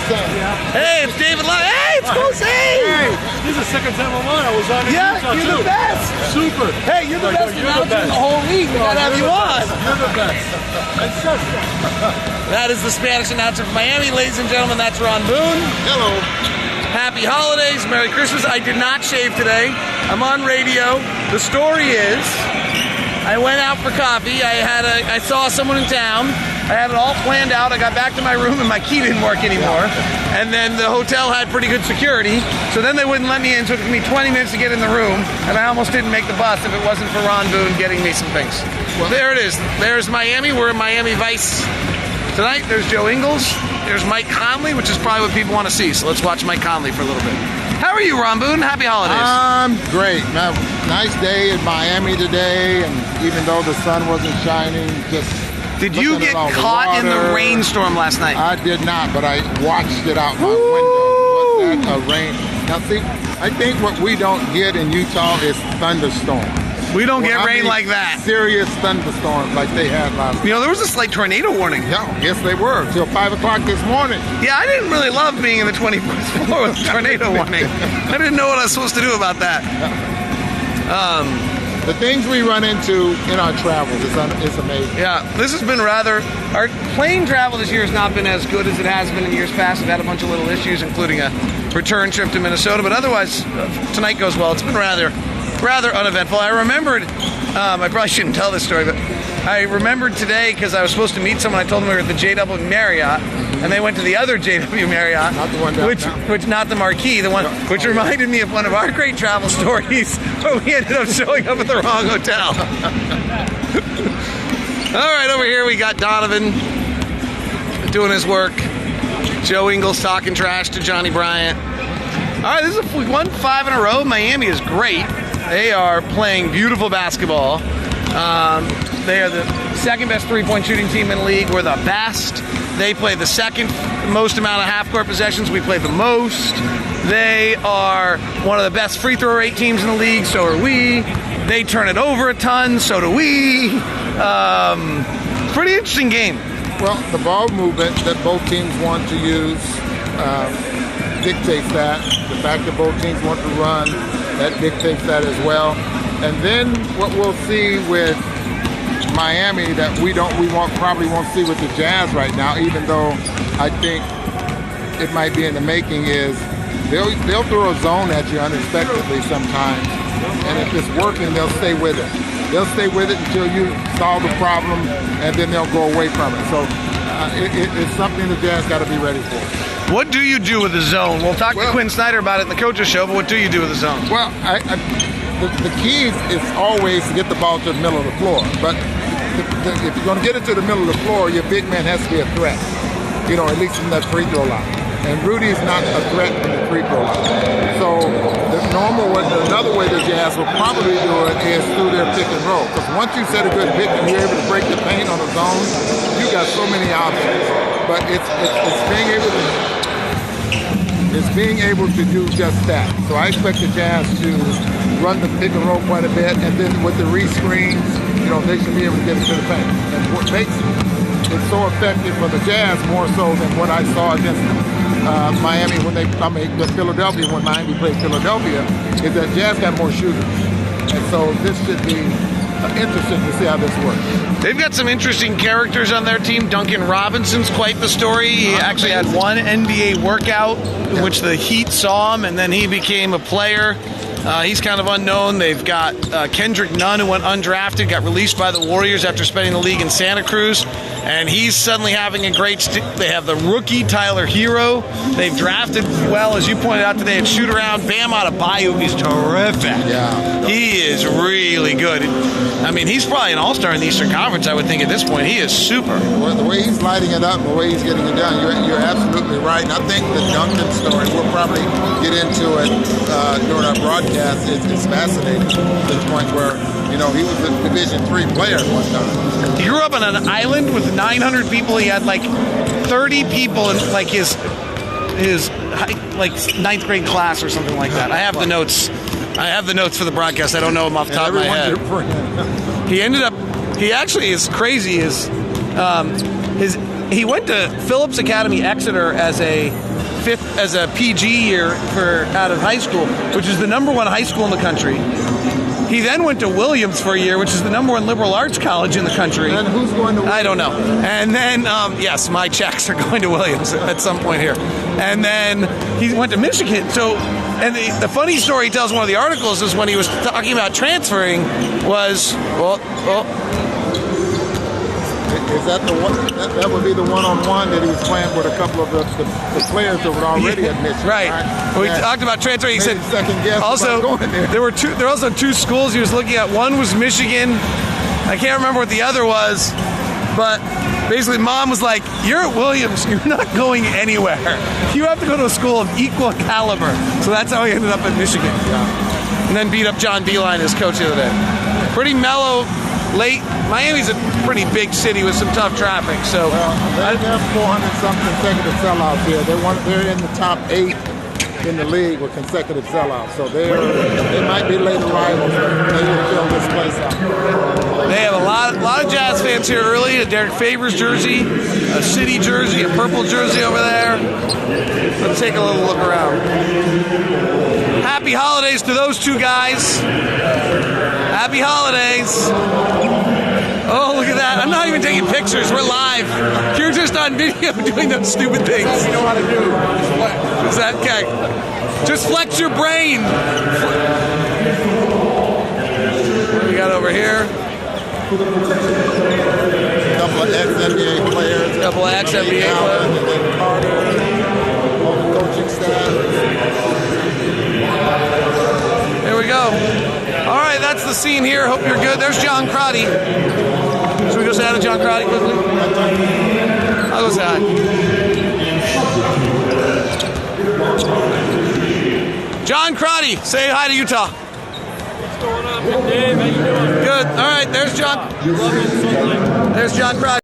saying? Hey, it's David Locke. Hey, it's Jose. Hey, this is the second time I'm on. I was on in Utah, You're too. the best. Super. Hey, you're the best announcer in the whole league. We gotta have you on. You're the best. It's just That is the Spanish announcer from Miami, ladies and gentlemen. That's Ron Boone. Hello. Happy holidays, Merry Christmas. I did not shave today. I'm on radio. The story is, I went out for coffee. I saw someone in town. I had it all planned out. I got back to my room and my key didn't work anymore. And then the hotel had pretty good security. So then they wouldn't let me in. So it took me 20 minutes to get in the room. And I almost didn't make the bus if it wasn't for Ron Boone getting me some things. Well, there it is. There's Miami. We're in Miami Vice tonight. There's Joe Ingles. There's Mike Conley, which is probably what people want to see. So let's watch Mike Conley for a little bit. How are you, Ron Boone? Happy holidays. I'm great. Nice day in Miami today. And even though the sun wasn't shining, just... Did you get caught in the rainstorm last night? I did not, but I watched it out my window. Was that a rain? Now see, I think what we don't get in Utah is thunderstorms. We don't get rain like that. Serious thunderstorms like they had last night. You know, there was a slight tornado warning. Yeah, yes they were, till 5 o'clock this morning. Yeah, I didn't really love being in the 24th floor with a tornado warning. I didn't know what I was supposed to do about that. The things we run into in our travels, it's amazing. Yeah, this has been our plane travel this year has not been as good as it has been in years past. We've had a bunch of little issues, including a return trip to Minnesota, but otherwise, tonight goes well. It's been rather uneventful. I remembered, I probably shouldn't tell this story, but I remembered today because I was supposed to meet someone. I told them we were at the JW Marriott, and they went to the other JW Marriott, not the one downtown. which not the Marquee, the one which reminded me of one of our great travel stories where we ended up showing up at the wrong hotel. All right, over here we got Donovan doing his work. Joe Ingles talking trash to Johnny Bryant. All right, this is we won 5 in a row. Miami is great. They are playing beautiful basketball. They are the second best three-point shooting team in the league. We're the best. They play the second most amount of half-court possessions. We play the most. They are one of the best free throw rate teams in the league. So are we. They turn it over a ton. So do we. Pretty interesting game. Well, the ball movement that both teams want to use dictates that. The fact that both teams want to run, that dictates that as well. And then what we'll see with Miami that probably won't see with the Jazz right now, even though I think it might be in the making, is they'll throw a zone at you unexpectedly sometimes. And if it's working, they'll stay with it. They'll stay with it until you solve the problem, and then they'll go away from it. So it's something the Jazz got to be ready for. What do you do with the zone? We'll talk to Quinn Snyder about it in the coaches show, but what do you do with the zone? Well, the key is always to get the ball to the middle of the floor. But if you're going to get it to the middle of the floor, your big man has to be a threat, at least from that free throw line. And Rudy is not a threat from the free throw line. So another way the Jazz will probably do it is through their pick and roll. Because once you set a good pick and you're able to break the paint on the zone, you got so many options. But it's being able to do just that. So I expect the Jazz to run the pick and roll quite a bit, and then with the re-screens, they should be able to get it to the paint. And what makes it so effective for the Jazz more so than what I saw against Miami Philadelphia when Miami played Philadelphia is that Jazz got more shooters. And so this should be interesting to see how this works. They've got some interesting characters on their team. Duncan Robinson's quite the story. He actually had one NBA workout in which the Heat saw him, and then he became a player. He's kind of unknown. They've got Kendrick Nunn, who went undrafted, got released by the Warriors after spending the league in Santa Cruz, and he's suddenly having a great they have the rookie Tyler Hero. They've drafted well, as you pointed out today, at shoot-around. Bam Adebayo, he's terrific. Yeah. He is really good. I mean, he's probably an all-star in the Eastern Conference, I would think, at this point. He is super. Well, the way he's lighting it up, the way he's getting it done, you're absolutely right. And I think the Duncan story, we'll probably get into it during our broadcast. It's fascinating to the point where, he was a Division III player at one time. He grew up on an island with 900 people. He had 30 people in his ninth grade class or something like that. I have the notes. For the broadcast. I don't know them off the top of my head. He actually is crazy. He went to Phillips Academy Exeter as a as a PG year for out of high school, which is the #1 high school in the country. He then went to Williams for a year, which is the #1 liberal arts college in the country. And who's going to Williams? I don't know. And then, yes, my checks are going to Williams at some point here. And then he went to Michigan. So, and the funny story he tells in one of the articles is when he was talking about transferring was, Is that the one? That would be the one-on-one that he was playing with a couple of the players that were already at Michigan. Right. We Yeah. talked about transferring. He said second guess also about going there. there were also two schools he was looking at. One was Michigan. I can't remember what the other was, but basically mom was like, "You're at Williams. You're not going anywhere. You have to go to a school of equal caliber." So that's how he ended up at Michigan. Yeah. And then beat up John Beeline, his coach, the other day. Pretty mellow. Late. Miami's a pretty big city with some tough traffic, so They have 400-some consecutive sellouts here. They're in the top 8 in the league with consecutive sellouts. So they might be late arrivals, but they will fill this place out. they have a lot of Jazz fans here early. A Derek Favors jersey, a City jersey, a purple jersey over there. Let's take a little look around. Happy holidays to those two guys. Happy holidays. Oh, look at that. I'm not even taking pictures. We're live. You're just on video doing those stupid things. You know how to do. Is that okay? Just flex your brain. What do we got over here? A couple of ex-NBA players. A couple of ex-NBA players. And then Carter on the coaching staff. There we go. All right, that's the scene here. Hope you're good. There's John Crotty. Should we go say hi to John Crotty quickly? I'll go say hi. John Crotty, say hi to Utah. What's going on, Dave? How you doing? Good. All right, there's John. There's John Crotty.